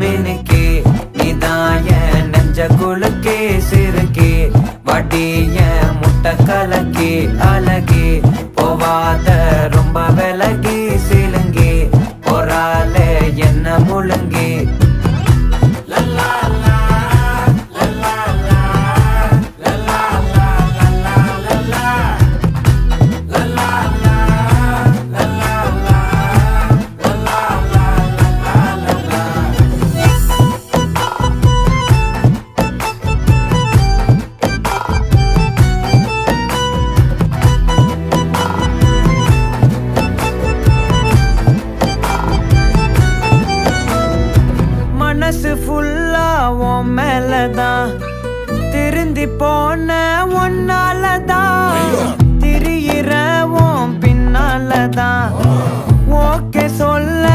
மினுக்கே நீதாய நெஞ்ச குலுக்கே சிறுக்கே வடிய முட்டை கலக்கே அழகே போவாத ரொம்ப விலகி சிலுங்கி பொறால என்ன முழுங்கி மனசு ஃபுல்லா உன் மேலதான் திருந்தி போன ஒன்னாலதான் திரியிற உன் பின்னாலதான் ஓகே சொல்ல